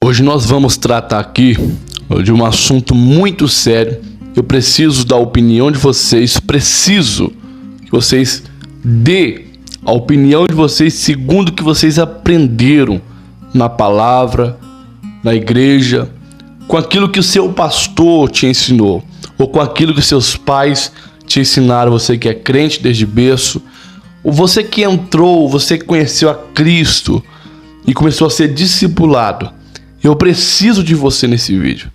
Hoje nós vamos tratar aqui de um assunto muito sério. Eu preciso da opinião de vocês, preciso que vocês dê a opinião de vocês segundo o que vocês aprenderam na palavra, na igreja, com aquilo que o seu pastor te ensinou, ou com aquilo que seus pais te ensinaram, você que é crente desde berço, ou você que entrou, você que conheceu a Cristo e começou a ser discipulado. Eu preciso de você nesse vídeo.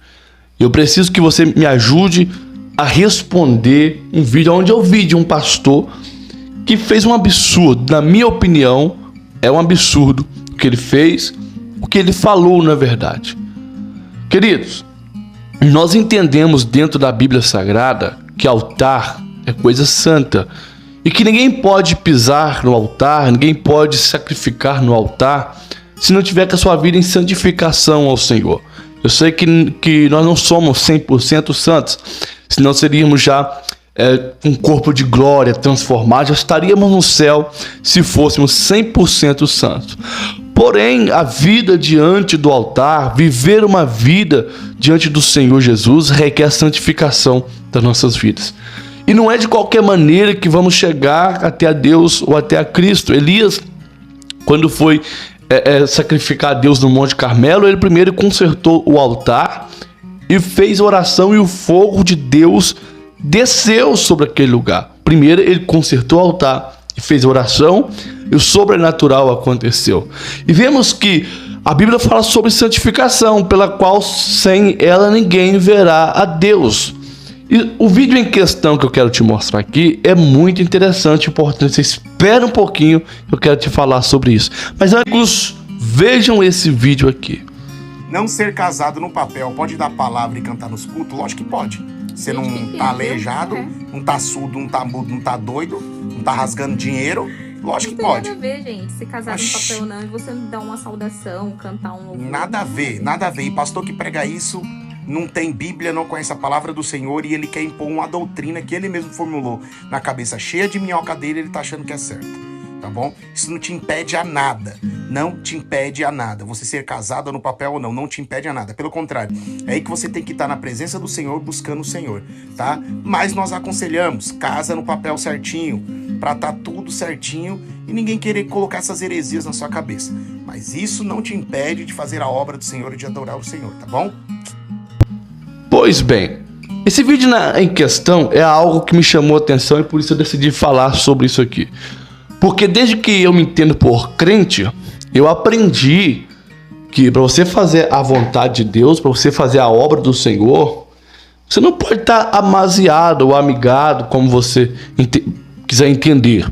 Eu preciso que você me ajude a responder um vídeo onde eu vi de um pastor que fez um absurdo. Na minha opinião, é um absurdo o que ele fez, o que ele falou na verdade. Queridos, nós entendemos dentro da Bíblia Sagrada que altar é coisa santa e que ninguém pode pisar no altar, ninguém pode sacrificar no altar se não tiver com a sua vida em santificação ao Senhor. Eu sei que nós não somos 100% santos, senão seríamos já um corpo de glória transformado, já estaríamos no céu se fôssemos 100% santos. Porém, a vida diante do altar, viver uma vida diante do Senhor Jesus, requer santificação das nossas vidas. E não é de qualquer maneira que vamos chegar até a Deus ou até a Cristo. Elias, quando foi sacrificar a Deus no Monte Carmelo, ele primeiro consertou o altar e fez oração, e o fogo de Deus desceu sobre aquele lugar. Primeiro ele consertou o altar e fez oração, e o sobrenatural aconteceu. E vemos que a Bíblia fala sobre santificação, pela qual sem ela ninguém verá a Deus. E o vídeo em questão que eu quero te mostrar aqui é muito interessante, importante. Você espera um pouquinho, eu quero te falar sobre isso. Mas amigos, vejam esse vídeo aqui. Não ser casado no papel pode dar palavra e cantar nos cultos? Lógico que pode. Você não tá aleijado, não tá surdo, não tá mudo, não tá doido, não tá rasgando dinheiro. Lógico que pode. Nada a ver, gente, se casar no papel não e você dar uma saudação, cantar um louvor. Nada a ver, nada a ver. E pastor que prega isso não tem Bíblia, não conhece a palavra do Senhor, e ele quer impor uma doutrina que ele mesmo formulou na cabeça cheia de minhoca dele, ele tá achando que é certo, tá bom? Isso não te impede a nada, não te impede a nada. Você ser casado no papel ou não, não te impede a nada. Pelo contrário, é aí que você tem que estar na presença do Senhor, buscando o Senhor, tá? Mas nós aconselhamos, casa no papel certinho, pra tá tudo certinho e ninguém querer colocar essas heresias na sua cabeça. Mas isso não te impede de fazer a obra do Senhor e de adorar o Senhor, tá bom? Pois bem, esse vídeo em questão é algo que me chamou a atenção e por isso eu decidi falar sobre isso aqui. Porque desde que eu me entendo por crente, eu aprendi que para você fazer a vontade de Deus, para você fazer a obra do Senhor, você não pode estar amaziado ou amigado, como você quiser entender.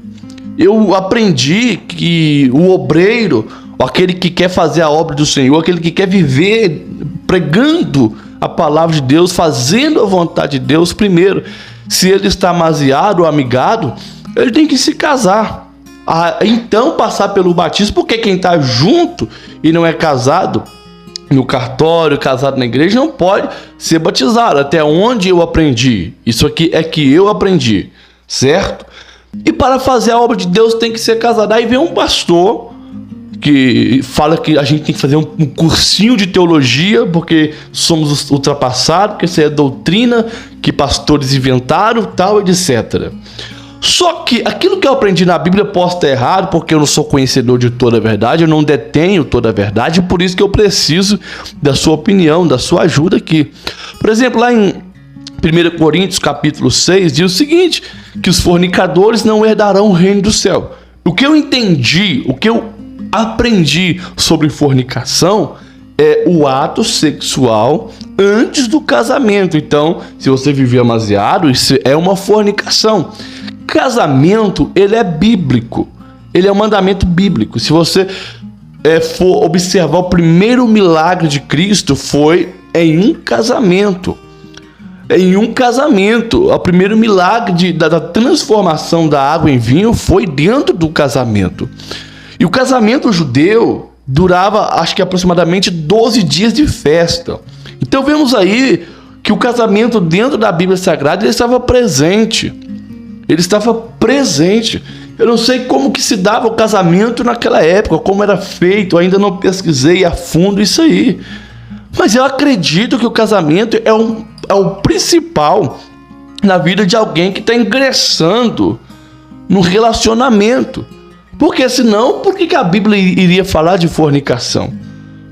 Eu aprendi que o obreiro, aquele que quer fazer a obra do Senhor, aquele que quer viver pregando a palavra de Deus, fazendo a vontade de Deus, primeiro, se ele está amaziado ou amigado, ele tem que se casar. Então passar pelo batismo, porque quem está junto e não é casado no cartório, casado na igreja, não pode ser batizado. Até onde eu aprendi, isso aqui é que eu aprendi, certo? E para fazer a obra de Deus tem que ser casado. Aí vem um pastor que fala que a gente tem que fazer um cursinho de teologia porque somos ultrapassados, porque isso é doutrina que pastores inventaram, tal, etc. Só que aquilo que eu aprendi na Bíblia posso estar errado, porque eu não sou conhecedor de toda a verdade, eu não detenho toda a verdade, por isso que eu preciso da sua opinião, da sua ajuda aqui. Por exemplo, lá em 1 Coríntios capítulo 6, diz o seguinte, que os fornicadores não herdarão o reino do céu. O que eu entendi, o que eu aprendi sobre fornicação é o ato sexual antes do casamento. Então, se você viver amaziado, isso é uma fornicação. Casamento, ele é bíblico, ele é um mandamento bíblico. Se você for observar, o primeiro milagre de Cristo foi em um casamento. Em um casamento, o primeiro milagre da transformação da água em vinho foi dentro do casamento. E o casamento judeu durava, acho que aproximadamente 12 dias de festa. Então vemos aí que o casamento dentro da Bíblia Sagrada ele estava presente. Ele estava presente. Eu não sei como que se dava o casamento naquela época, como era feito, ainda não pesquisei a fundo isso aí. Mas eu acredito que o casamento é o principal na vida de alguém que está ingressando no relacionamento. Porque senão, por que a Bíblia iria falar de fornicação?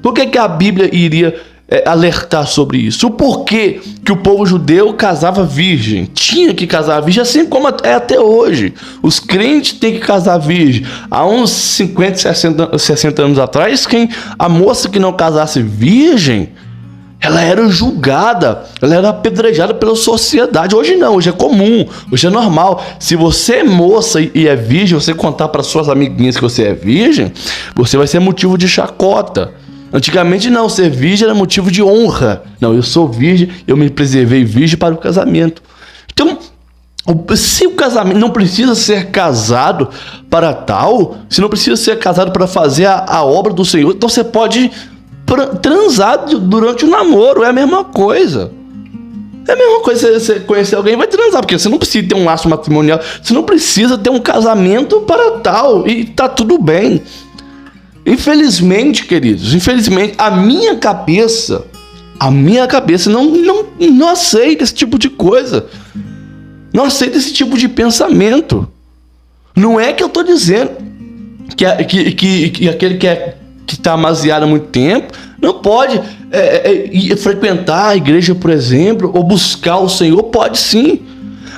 Por que a Bíblia iria alertar sobre isso? O porquê que o povo judeu casava virgem? Tinha que casar virgem, assim como é até hoje. Os crentes têm que casar virgem. Há uns 50, 60 anos atrás, a moça que não casasse virgem, ela era julgada, ela era apedrejada pela sociedade. Hoje não, hoje é comum, hoje é normal. Se você é moça e é virgem, você contar para suas amiguinhas que você é virgem, você vai ser motivo de chacota. Antigamente não, ser virgem era motivo de honra. Não, eu sou virgem, eu me preservei virgem para o casamento. Então, se o casamento não precisa ser casado para tal, se não precisa ser casado para fazer a obra do Senhor, então você pode transar durante o namoro, é a mesma coisa. É a mesma coisa você conhecer alguém e vai transar, porque você não precisa ter um laço matrimonial, você não precisa ter um casamento para tal, e tá tudo bem. Infelizmente, queridos, a minha cabeça não aceita esse tipo de coisa. Não aceita esse tipo de pensamento. Não é que eu tô dizendo que aquele que está amaziado há muito tempo não pode frequentar a igreja, por exemplo, ou buscar o Senhor. Pode sim.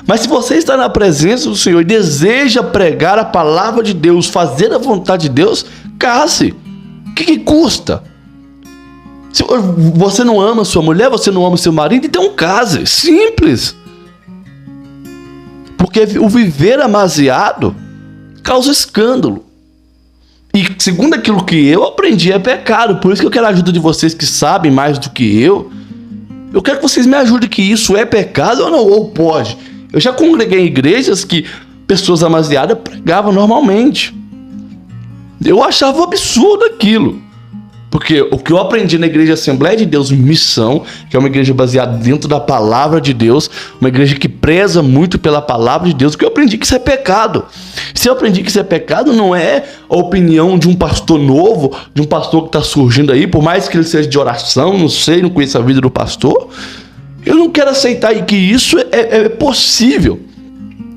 Mas se você está na presença do Senhor e deseja pregar a palavra de Deus, fazer a vontade de Deus, case. O que custa? Se você não ama sua mulher, você não ama seu marido, então case. Simples. Porque o viver amaziado causa escândalo. E segundo aquilo que eu aprendi, é pecado. Por isso que eu quero a ajuda de vocês que sabem mais do que eu. Eu quero que vocês me ajudem que isso é pecado ou não, ou pode. Eu já congreguei em igrejas que pessoas amaziadas pregavam normalmente. Eu achava absurdo aquilo. Porque o que eu aprendi na igreja Assembleia de Deus Missão, que é uma igreja baseada dentro da palavra de Deus, uma igreja que preza muito pela palavra de Deus, o que eu aprendi que isso é pecado. Se eu aprendi que isso é pecado, não é a opinião de um pastor novo, de um pastor que está surgindo aí, por mais que ele seja de oração, não conheço a vida do pastor, eu não quero aceitar que isso é possível.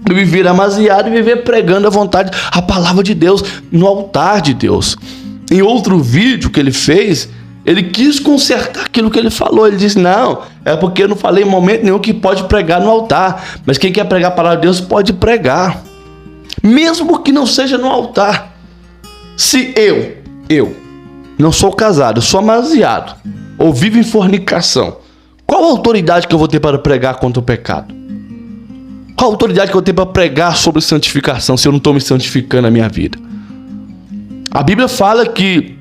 Viver amaziado e viver pregando a vontade, a palavra de Deus, no altar de Deus. Em outro vídeo que ele fez, ele quis consertar aquilo que ele falou. Ele disse, não, é porque eu não falei em momento nenhum que pode pregar no altar. Mas quem quer pregar a palavra de Deus pode pregar. Mesmo que não seja no altar. Se eu não sou casado, eu sou amaziado, ou vivo em fornicação, qual a autoridade que eu vou ter para pregar contra o pecado? Qual a autoridade que eu vou ter para pregar sobre santificação se eu não estou me santificando na minha vida? A Bíblia fala que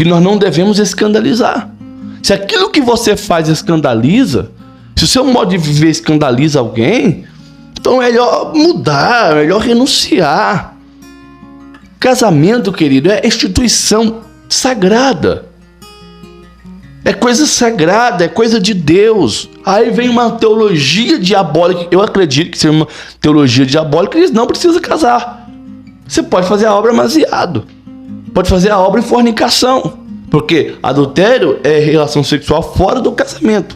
nós não devemos escandalizar. Se aquilo que você faz escandaliza, se o seu modo de viver escandaliza alguém, então é melhor mudar, é melhor renunciar. Casamento, querido, é instituição sagrada. É coisa sagrada, é coisa de Deus. Aí vem uma teologia diabólica, eu acredito que seja uma teologia diabólica, eles não precisam casar. Você pode fazer a obra amaziado. Pode fazer a obra em fornicação. Porque adultério é relação sexual fora do casamento.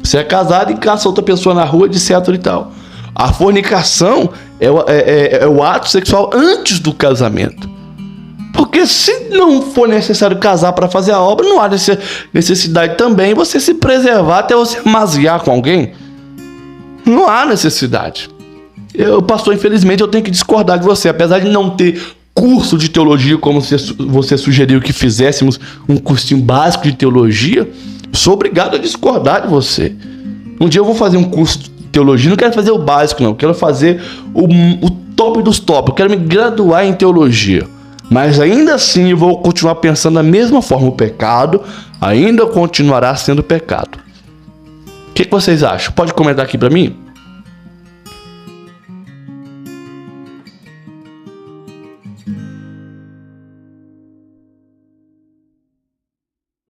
Você é casado e caça outra pessoa na rua, etc e tal. A fornicação é o ato sexual antes do casamento. Porque se não for necessário casar para fazer a obra, não há necessidade também você se preservar até você amaziar com alguém. Não há necessidade. Pastor, infelizmente eu tenho que discordar de você. Apesar de não ter curso de teologia, como você sugeriu que fizéssemos um cursinho básico de teologia, sou obrigado a discordar de você. Um dia eu vou fazer um curso de teologia, não quero fazer o básico não, quero fazer o top dos top, eu quero me graduar em teologia. Mas ainda assim eu vou continuar pensando da mesma forma, o pecado ainda continuará sendo pecado. O que vocês acham? Pode comentar aqui para mim?